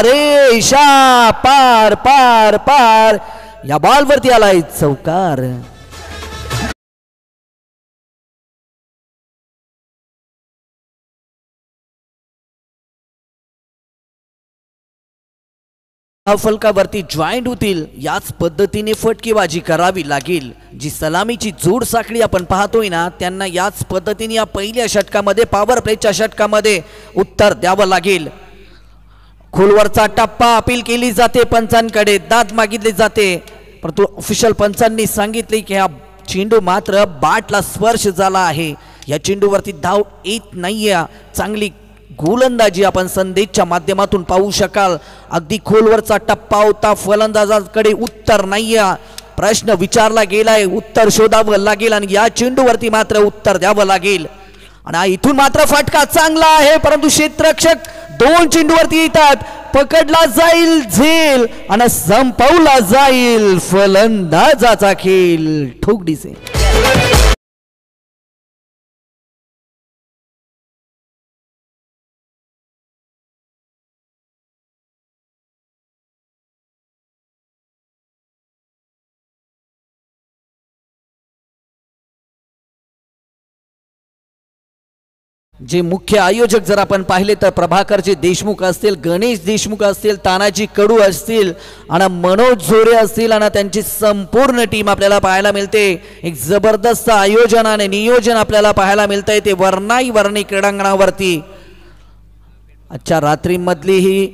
रेषा पार पार पार. या बॉल वरती आलाय चौकार. फलकावरती जॉईंट होतील. याच पद्धतीने फटकेबाजी करावी लागेल. जी सलामीची जोड साखळी आपण पाहतोय ना, त्यांना याच पद्धतीने या पहिल्या षटकामध्ये पॉवर प्लेच्या षटकामध्ये उत्तर द्यावं लागेल. खोलवरचा टप्पा अपील केली जाते, पंचांकडे दाद मागितली जाते, परंतु ऑफिशियल पंचांनी सांगितले की हा चेंडू मात्र बाटला स्पर्श झाला आहे. या चेंडूवरती धाव येत नाहीये. चांगली गोलंदाजी आपण संदेशच्या माध्यमातून पाहू शकाल. अगदी खोलवरचा टप्पा होता, फलंदाजाकडे उत्तर नाहीये. प्रश्न विचारला गेलाय, उत्तर शोधावं लागेल आणि या चेंडूवरती मात्र उत्तर द्यावं लागेल. आणि इथून मात्र फटका चांगला आहे, परंतु क्षेत्ररक्षक 2 चेंडूवरती येतात. पकडला जाईल झेल आणि संपवला जाईल फलंदाजाचा खेळ. ठोक दिसे जे मुख्य आयोजक जर आपण पाहिले तर प्रभाकरजी देशमुख असतील, गणेश देशमुख असतील, तानाजी कडू असतील आणि मनोज झोरे असतील आणि त्यांची संपूर्ण टीम आपल्याला पाहायला मिळते. एक जबरदस्त आयोजन आणि नियोजन आपल्याला पाहायला मिळतंय ते वर्णी क्रीडांगणावरती. आजच्या रात्रीमधली ही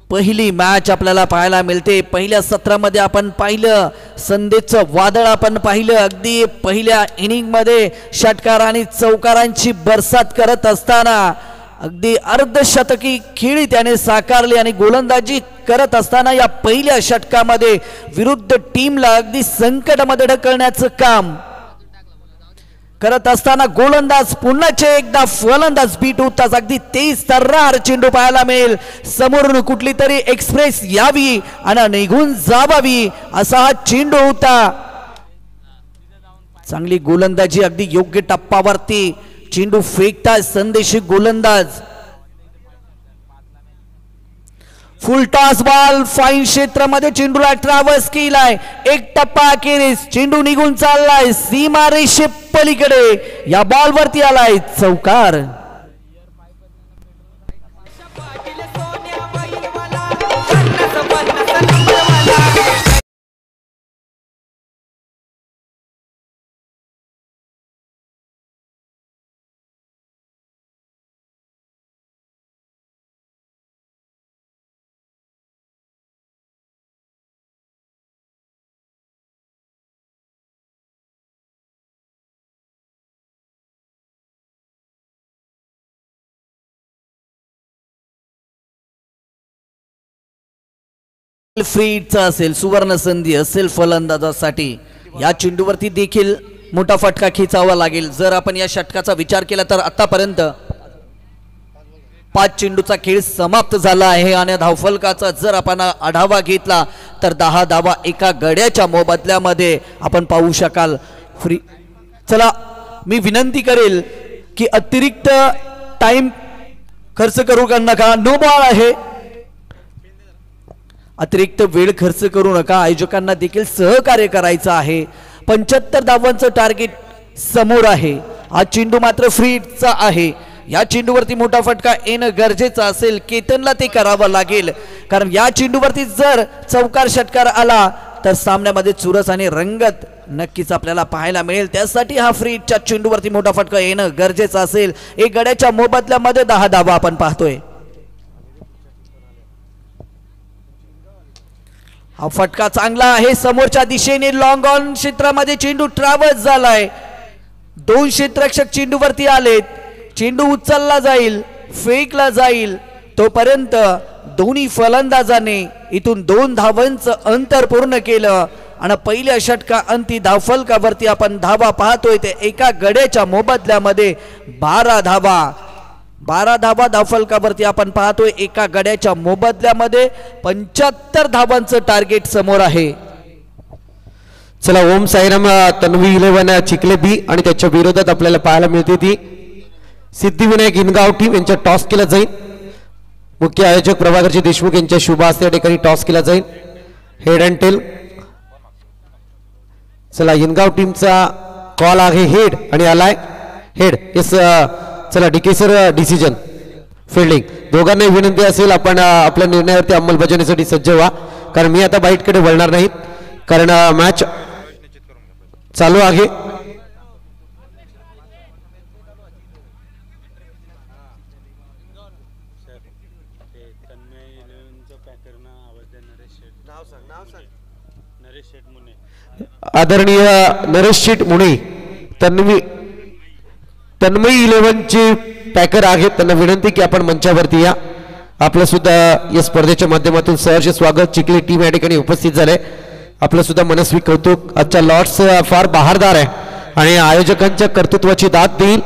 पहिली मॅच आपल्याला पाहायला मिळते. पहिल्या सत्रामध्ये आपण पाहिलं संदेशचं वादळ, आपण पाहिलं अगदी पहिल्या इनिंगमध्ये षटकार आणि चौकारांची बरसात करत असताना अगदी अर्धशतकी खेळी त्याने साकारली आणि गोलंदाजी करत असताना या पहिल्या षटकामध्ये विरुद्ध टीमला अगदी संकटामध्ये ढकलण्याचं काम करत असताना गोलंदाज पुन्हा एकदा फलंदाज बीट होताच अगदी तेज तर्रार चेंडू पाहायला मिळेल. समोरून कुठली तरी एक्सप्रेस यावी आणि निघून जावावी असा हा चेंडू होता. चांगली गोलंदाजी, अगदी योग्य टप्पावरती चेंडू फेकतात संदेशी गोलंदाज. फुल टॉस बॉल फाईन क्षेत्रामध्ये चेंडूला ट्रॅव्हर्स केलाय. एक टप्पा अखेरीस चेंडू निघून चाललाय सीमारेषे पलीकडे. या बॉल वरती आलाय चौकार. फ्रीडचा असेल, सुवर्ण संधी असेल फलंदाजासाठी. या चेंडूवरती देखील मोठा फटका खेचावा लागेल. जर आपण या षटकाचा विचार केला तर आतापर्यंत 5 चेंडूचा खेळ समाप्त झाला आहे आणि धावफलकाचा जर आपण आढावा घेतला तर 10 धावा एका गड्याच्या मोबदल्यामध्ये आपण पाहू शकाल. फ्री चला मी विनंती करेल की अतिरिक्त टाइम खर्च करू नका. नो बॉल आहे, अतिरिक्त वेळ खर्च करू नका. आयोजकांना देखील सहकार्य करायचं आहे. 75 धावांचं टार्गेट समोर आहे. हा चेंडू मात्र फ्रीडचा आहे. या चेंडूवरती मोठा फटका येणं गरजेचं असेल. केतनला ते करावं लागेल, कारण या चेंडूवरती जर चौकार षटकार आला तर सामन्यामध्ये चुरस आणि रंगत नक्कीच आपल्याला पाहायला मिळेल. त्यासाठी हा फ्रीडच्या चेंडूवरती मोठा फटका येणं गरजेचं असेल. एक गड्याच्या मोबदल्यामध्ये 10 धावा आपण पाहतोय. हा फटका चांगला आहे. समोरच्या दिशेने लॉंग ऑन क्षेत्रामध्ये चेंडू ट्रॅव्हर्स झालाय. 2 क्षेत्ररक्षक चेंडूवरती आलेत. चेंडू उचलला जाईल, फेकला जाईल. तोपर्यंत दोन्ही फलंदाजाने इथून 2 धावांचं अंतर पूर्ण केलं आणि पहिल्या षटका अंती धावफलकावरती आपण धावा पाहतोय ते एका गड्याच्या मोबदल्यामध्ये 12 धावा. 12 धावा धावफलकावरती आपण पाहतोय. एका गड्याच्या मोबदल्यामध्ये 75 धावांचं टार्गेट समोर आहे. चला ओम साईराम तन्वी 11 चिखले बी आणि त्याच्या विरोधात आपल्याला पाहायला मिळते ती सिद्धिविनायक इनगाव टीम. यांच्या टॉस केला जाईल. मुख्य आयोजक प्रभाकरजी देशमुख यांच्या शुभ हस्ते या ठिकाणी टॉस केला जाईल. Head and tail. चला इनगाव टीमचा कॉल आहे हेड आणि आलाय हेड. येस चला डीके सर डिसिजन फिल्डिंग. दोघांना विनंती असेल आपण आपल्या निर्णयावरती अंमलबजावणीसाठी सज्ज व्हा, कारण मी आता बाईटकडे वळणार नाही, कारण मॅच चालू आहे. आदरणीय नरेश शेठ मुने तन्मयी 11 चे पॅकर आहेत. त्यांना विनंती की आपण मंचावरती या. आपलं सुद्धा या स्पर्धेच्या माध्यमातून सहर्ष स्वागत. चिखली टीम या ठिकाणी उपस्थित झाले. आपलं सुद्धा मनस्वी कौतुक. आजच्या लॉट्स फार बहारदार आहे आणि आयोजकांच्या कर्तृत्वाची दाद देईल.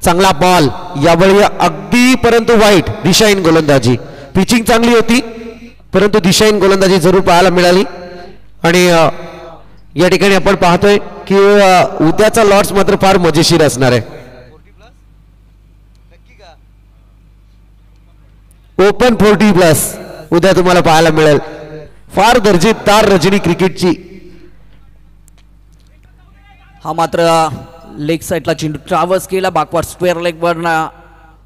चांगला बॉल यावेळी अगदी परंतु वाईट दिशाहीन गोलंदाजी. पिचिंग चांगली होती परंतु दिशाहीन गोलंदाजी जरूर पाहायला मिळाली. आणि या ठिकाणी आपण पाहतोय की उद्याचा लॉट्स मात्र फार मजेशीर असणार आहे. ओपन 40+ उद्या तुम्हाला पाहायला मिळेल. फार दर्जेदार रजनी क्रिकेटची. हा मात्र लेग साइडला चेंडू ट्रॅव्हर्स केला. बॅकवर्ड स्क्वेअर लेग वरना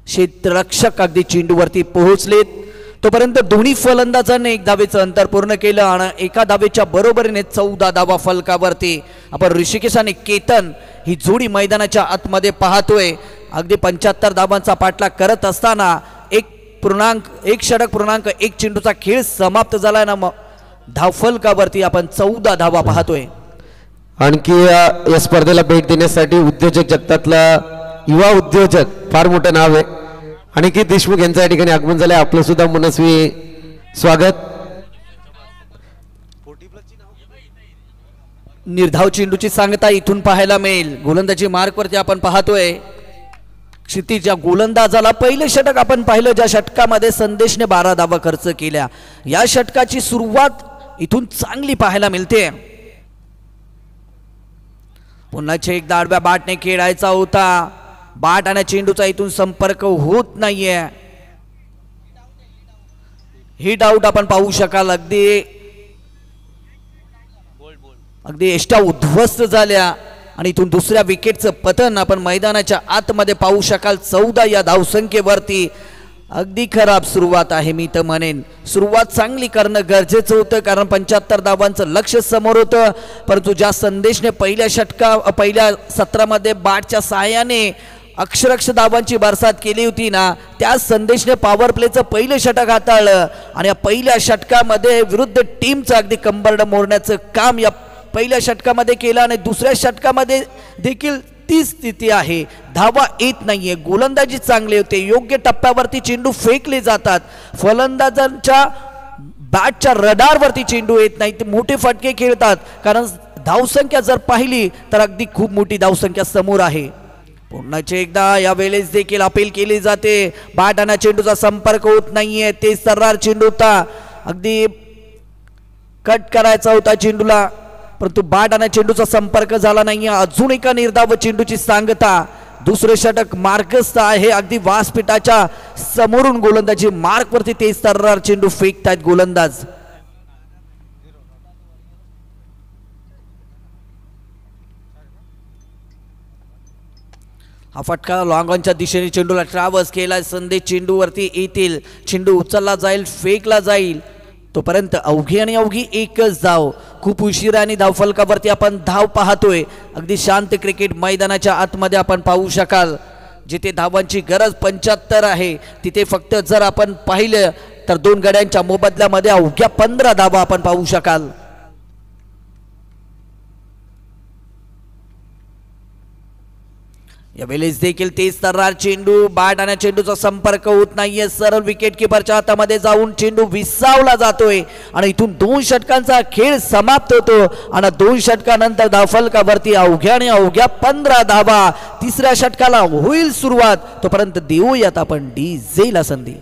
क्षेत्ररक्षक अगदी चेंडूवरती पोहोचलेत. तोपर्यंत दोन्ही फलंदाजांनी 1 धावेचं अंतर पूर्ण केलं आणि एका धावेच्या बरोबरीने 14 धावा फलकावरती आपण ऋषिकेश आणि केतन ही जोडी मैदानाच्या आतमध्ये पाहतोय. अगदी 75 धावांचा पाठलाग करत असताना एक एक षटक पूर्णांक 1 चेंडूचा खेळ समाप्त झालाय ना. धावफलकावरती आपण 14 धावा पाहतोय. आणखी या स्पर्धेला भेट देण्यासाठी उद्योजक जगतातला युवा उद्योजक फार मोठं नाव आहे. अनिकेत देशमुख यांचं या ठिकाणी आगमन झालंय. आपलं सुद्धा मनस्वी स्वागत. निर्धाव चेंडूची सांगता इथून पाहायला मिळेल. गोलंदाजी मार्कवरती आपण पाहतोय. क्षितिज गोलंदाजाला पहिले षटक आपण पाहिलं, ज्या षटकामध्ये संदेशने 12 धावा खर्च केल्या. या षटकाची सुरुवात इथून चांगली पाहायला मिळते. पुन्हा एकदा आडव्या बॅटने खेळायचा होता. बॅट आणि चेंडूचा इथून संपर्क होत नाहीये. हिट आउट आपण पाहू शकाल. अगदी एष्टा उद्ध्वस्त झाल्या आणि इथून दुसऱ्या विकेटचं पतन आपण मैदानाच्या आतमध्ये पाहू शकाल. 14 या धावसंख्येवरती अगदी खराब सुरुवात आहे. मी तर म्हणेन सुरुवात चांगली करणं गरजेचं होतं, कारण 75 धावांचं लक्ष समोर होतं. परंतु ज्या संदेशने पहिल्या सत्रामध्ये बॅटच्या सहाय्याने अक्षरशः धावांची बरसात केली होती ना, त्या संदेशने पॉवर प्लेचं पहिलं षटक हाताळलं आणि या पहिल्या षटकामध्ये विरुद्ध टीमचं अगदी कंबरड मोडण्याचं काम या पहिल्या षटकामध्ये केलं आणि दुसऱ्या षटकामध्ये देखील तीच स्थिती आहे. धावा येत नाहीये. गोलंदाजी चांगली होते. योग्य टप्प्यावरती चेंडू फेकले जातात. फलंदाजांच्या बॅटच्या रडारवरती चेंडू येत नाही. ते मोठे फटके खेळतात, कारण धावसंख्या जर पाहिली तर अगदी खूप मोठी धावसंख्या समोर आहे. पुन्हा एकदा यावेळेस देखील अपील केली जाते. बॅट आणि चेंडूचा संपर्क होत नाहीये. ते सर्रार चेंडू होता. अगदी कट करायचा होता चेंडूला, परंतु बॅट आणि चेंडूचा संपर्क झाला नाहीये. अजून एका निर्धाव चेंडूची सांगता. दुसरे षटक मार्गस्थ आहे. अगदी व्यासपीठाच्या समोरून गोलंदाजी मार्कवरती ते सर्रार चेंडू फेकतायत गोलंदाज. हा फटका लॉंग ऑनच्या दिशेने चेंडूला ट्रॅव्हर्स केला. संदेश चेंडूवरती येतील. चेंडू उचलला जाईल, फेकला जाईल. तोपर्यंत अवघी आणि अवघी एकच धाव. खूप उशिरा आणि धावफलकावरती आपण धाव पाहतोय. अगदी शांत क्रिकेट मैदानाच्या आतमध्ये आपण पाहू शकाल. जिथे धावांची गरज 75 आहे, तिथे फक्त जर आपण पाहिलं तर 2 गड्यांच्या मोबदल्यामध्ये अवघ्या 15 धावा आपण पाहू शकाल. यावेळेस देखील तेच सर्रार चेंडू. बॅट आणि चेंडूचा संपर्क होत नाहीये. सरळ विकेट किपरच्या हातामध्ये जाऊन चेंडू विसावला जातोय आणि इथून 2 षटकांचा खेळ समाप्त होतो आणि 2 षटकानंतर धावफलकावरती अवघ्या आणि अवघ्या 15 धावा. तिसऱ्या षटकाला होईल सुरुवात. तोपर्यंत देऊयात आपण डीजेला संधी.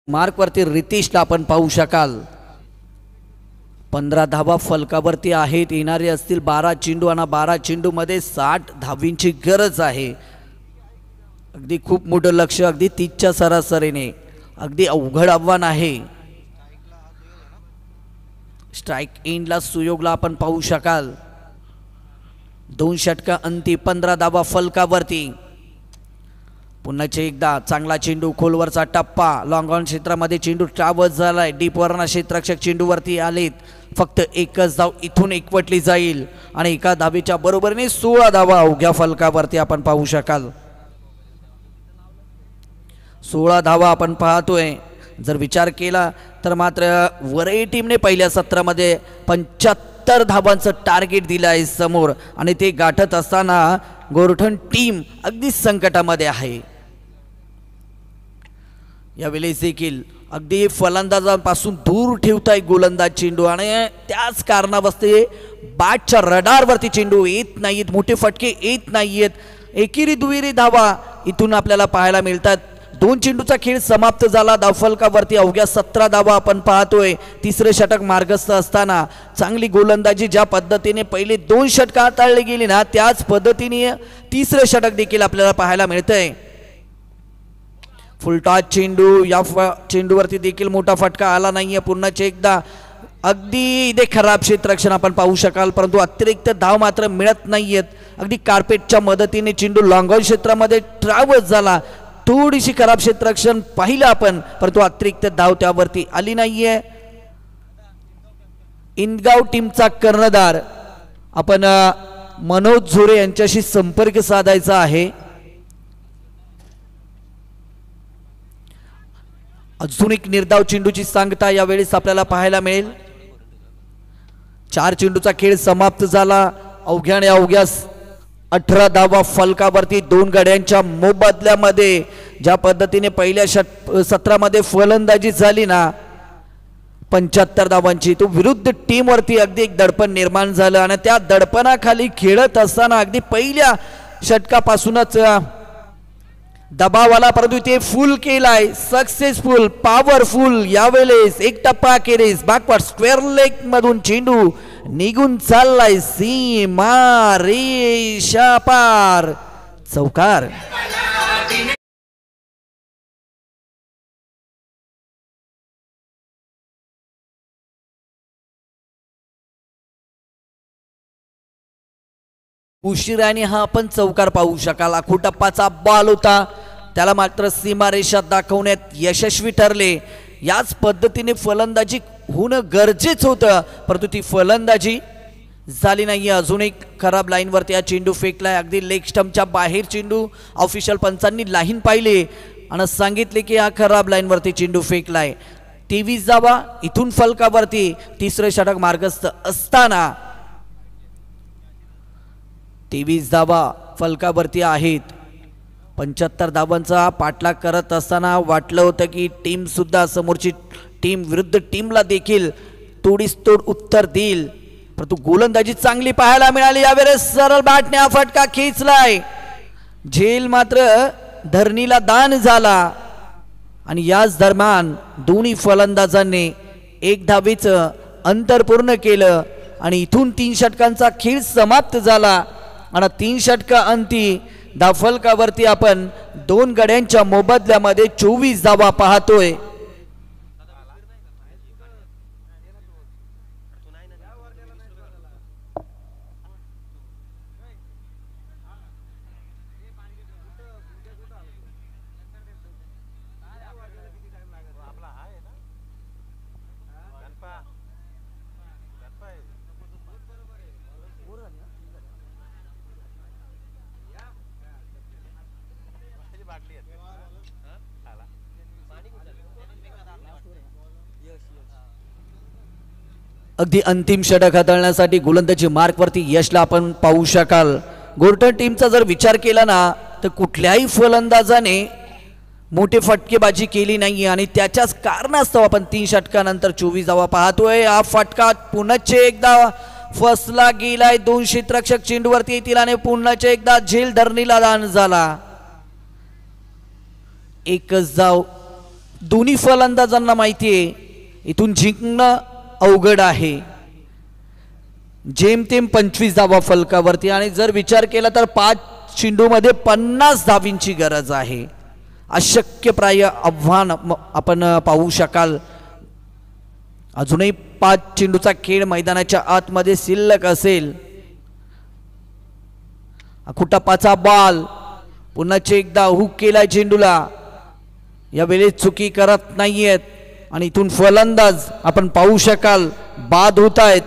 मार्कवरती रितेशला आपण पाहू शकाल. 15 धावा फलकावरती आहेत. येणारे असतील 12 चेंडू आणि 12 चेंडूमध्ये 60 धावींची गरज आहे. अगदी खूप मोठं लक्ष, अगदी 30च्या सरासरीने. अगदी अवघड आव्हान आहे. स्ट्राईक एंडला सुयोगला आपण पाहू शकाल. 2 षटका अंती 15 धावा फलकावरती. पुन्हा एकदा चांगला चेंडू. खोलवरचा टप्पा. लॉंग ऑन क्षेत्रामध्ये चेंडू ट्रॅव्हर्स झालाय. डीप वरना क्षेत्ररक्षक चेंडूवरती आलेत. फक्त एकच धाव इथून एकवटली जाईल आणि एका धावेच्या बरोबरीने 16 धावा अवघ्या फलकावरती आपण पाहू शकाल. 16 धावा आपण पाहतोय. जर विचार केला तर मात्र वरई टीमने पहिल्या सत्रामध्ये 75 धावांचं टार्गेट दिलं आहे समोर आणि ते गाठत असताना गोरठण टीम अगदी संकटामध्ये आहे. यावेळेस देखील अगदी फलंदाजांपासून दूर ठेवताय गोलंदाज चेंडू आणि त्याच कारणावस्ते बॅटच्या रडारवरती चेंडू येत नाहीत. मोठे फटके येत नाहीयेत. एकेरी दुहेरी धावा इथून आपल्याला पाहायला मिळतात. 2 चेंडूचा खेळ समाप्त झाला. धावफलकावरती अवघ्या 17 धावा आपण पाहतोय. तिसरे षटक मार्गस्थ असताना चांगली गोलंदाजी ज्या पद्धतीने पहिले 2 षटक हाताळली गेली ना, त्याच पद्धतीने तिसरे षटक देखील आपल्याला पाहायला मिळतंय. फुलटॉस चेंडू, या चेंडूवरती देखील मोठा फटका आला नाहीये. पुन्हा एकदा अगदी इथे खराब क्षेत्ररक्षण आपण पाहू शकाल, परंतु अतिरिक्त धाव मात्र मिळत नाहीयेत. अगदी कार्पेटच्या मदतीने चेंडू लॉंग ऑन क्षेत्रामध्ये ट्रॅव्हर्स झाला. थोडीशी खराब क्षेत्ररक्षण पाहिलं आपण, परंतु अतिरिक्त धाव त्यावरती आली नाहीये. इंदगाव टीमचा कर्णधार आपण मनोज झोरे यांच्याशी संपर्क साधायचा आहे. अजून एक निर्धाव चेंडूची सांगता यावेळेस आपल्याला पाहायला मिळेल. 4 चेंडूचा खेळ समाप्त झाला. अवघ्याने अवघ्या 18 धावा फलकावरती 2 गड्यांच्या मोबदल्यामध्ये. ज्या पद्धतीने पहिल्या सत्रामध्ये फलंदाजी झाली ना 75 धावांची, तो विरुद्ध टीमवरती अगदी एक दडपण निर्माण झालं आणि त्या दडपणाखाली खेळत असताना अगदी पहिल्या षटकापासूनच दबावाला, परंतु ते फुल केलाय. Successful, powerful. यावेळेस एक टप्पा केरेस बॅकवर्ड स्क्वेअर लेग मधून चेंडू निघून चाललाय सीमा रेषा पार. चौकार. उशिराने हा आपण चौकार पाहू शकाल. आखूटप्पाचा बॉल होता, त्याला मात्र सीमारेषा दाखवण्यात यशस्वी ठरले. याच पद्धतीने फलंदाजी होणं गरजेचं होतं, परंतु ती फलंदाजी झाली नाही. अजून एक खराब लाईनवरती हा चेंडू फेकलाय. अगदी लेग स्टंपच्या बाहेर चेंडू. ऑफिशियल पंचांनी लाईन पाहिली आणि सांगितले की हा खराब लाईनवरती चेंडू फेकलाय. 23 धावा इथून फलकावरती तिसरे षटक मार्गस्थ असताना 23 धावा फलकावरती आहेत. 75 धावांचा पाठलाग करत असताना वाटलं होतं की टीम सुद्धा, समोरची टीम विरुद्ध टीमला देखील तोडीस तोड उत्तर देईल, परंतु गोलंदाजी चांगली पाहायला मिळाली. यावेळेस सरळ बॅटने हा फटका खेचलाय. झेल मात्र धरणीला दान झाला आणि याच दरम्यान दोन्ही फलंदाजांनी 1 धावेचं अंतर पूर्ण केलं आणि इथून 3 षटकांचा खेळ समाप्त झाला. आणि 3 षटका अंती धावफलकावरती आपण 2 गड्यांच्या मोबदल्यामध्ये 24 धावा पाहतोय. अगदी अंतिम षटक हाताळण्यासाठी गोलंदाजी मार्कवरती यशला आपण पाहू शकाल. गोर्टन टीमचा जर विचार केला ना तर कुठल्याही फलंदाजाने मोठी फटकेबाजी केली नाही आणि त्याच्याच कारणास्तव आपण 3 षटकानंतर 24 धावा पाहतोय. हा फटका पुन्हा एकदा फसला गेलाय. 2 क्षेत्ररक्षक चेंडूवरती येतील आणि पुन्हा एकदा झेल धरणीला दान झाला. एकच धाव. दोन्ही फलंदाजांना माहितीये इथून जिंकणं अवघड आहे. जेमतेम 25 धावा फलकावरती आणि जर विचार केला तर 5 चेंडूमध्ये 50 धावींची गरज आहे. अशक्यप्राय आव्हान आपण पाहू शकाल. अजूनही 5 चेंडूचा खेळ मैदानाच्या आतमध्ये शिल्लक असेल. आखूटप्पाचा बॉल पुन्हा एकदा हुक केला चेंडूला. यावेळेस चुकी करत नाहीयेत आणि इथून फलंदाज आपण पाहू शकाल बाद होत आहेत,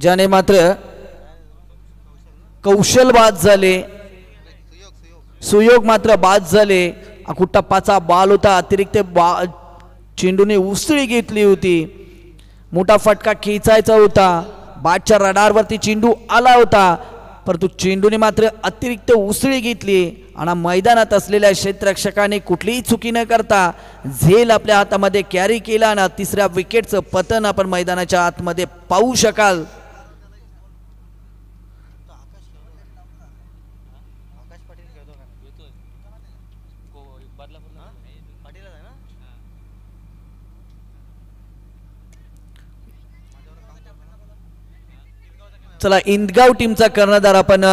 ज्याने मात्र कौशल बाद झाले, सुयोग मात्र बाद झाले. आखूटप्पाचा बॉल होता, अतिरिक्त चेंडूने उसळी घेतली होती. मोठा फटका खेचायचा होता. बाटच्या रडारवरती चेंडू आला होता, परंतु चेंडूने मात्र अतिरिक्त उसळी घेतली आणि मैदानात असलेल्या क्षेत्ररक्षकाने कुठलीही चुकी न करता झेल आपल्या हातामध्ये कॅरी केला आणि 3ऱ्या विकेटचं पतन आपण मैदानाच्या आतमध्ये पाहू शकाल. चला इंदगाव टीमचा कर्णधार आपण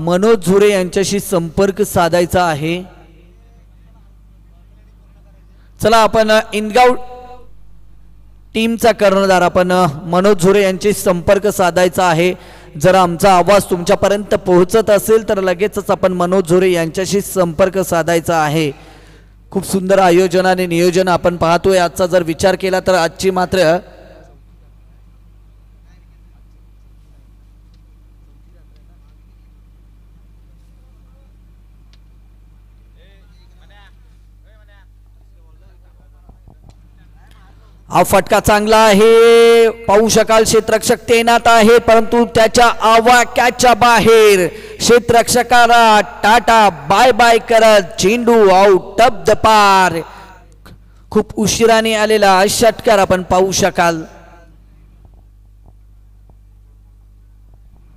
मनोज झुरे यांच्याशी संपर्क साधायचा आहे. चला आपण इंदगाव टीमचा कर्णधार आपण मनोज झुरे यांची संपर्क साधायचा आहे. जर आमचा आवाज तुमच्यापर्यंत पोहोचत असेल तर लगेचच आपण मनोज झुरे यांच्याशी संपर्क साधायचा आहे. खूप सुंदर आयोजन आणि नियोजन आपण पाहतोय. आजचा जर विचार केला तर आजची मात्र हा फटका चांगला आहे. पाहू शकाल क्षेत्ररक्षक तैनात आहे परंतु त्याच्या आवाक्याच्या बाहेर क्षेत्ररक्षकाला टाटा बाय बाय करत चेंडू आउट ऑफ द पार. खूप उशिराने आलेला षटकार आपण पाहू शकाल.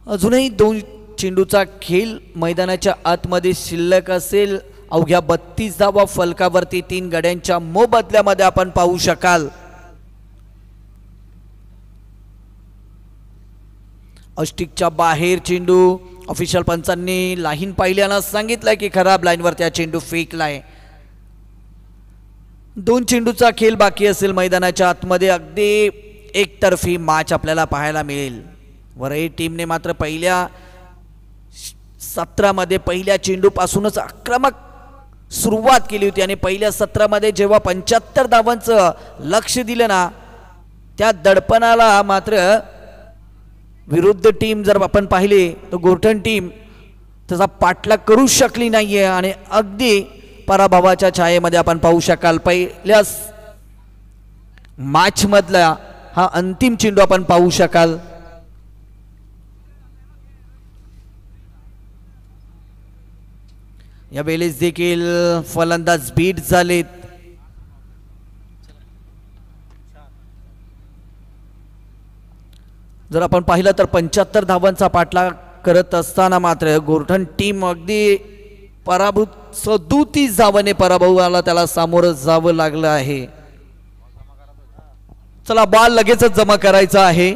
अजूनही 2 चेंडूचा खेळ मैदानाच्या आतमध्ये शिल्लक असेल. अवघ्या 32 धावा फलकावरती 3 गड्यांच्या मोबदल्यामध्ये आपण पाहू शकाल. अष्टिकच्या बाहेर चेंडू. ऑफिशियल पंचांनी लाईन पाहिल्यानं सांगितलंय की खराब लाईनवर त्या चेंडू फेकलाय. 2 चेंडूचा खेळ बाकी असेल मैदानाच्या आतमध्ये. अगदी एकतर्फी मॅच आपल्याला पाहायला मिळेल. वरही टीमने मात्र पहिल्या सत्रामध्ये पहिल्या चेंडूपासूनच आक्रमक सुरुवात केली होती आणि पहिल्या सत्रामध्ये जेव्हा 75 धावांचं लक्ष दिलं ना त्या दडपणाला मात्र विरुद्ध टीम जर आपण पाहिले तर गोरठण टीम त्याचा पाठलाग करू शकली नाहीये आणि अगदी पराभवाच्या छायेमध्ये आपण पाहू शकाल. पहिल्या मॅच मधला हा अंतिम चेंडू आपण पाहू शकाल. या वेळेस देखील फलंदाज बीट झालेत. जर आपण पाहिलं तर 75 धावांचा पाठलाग करत असताना मात्र गोरठण टीम अगदी पराभूत 37 धावाने पराभवाला त्याला सामोरं जावं लागलं आहे. चला बॉल लगेचच जमा करायचा आहे.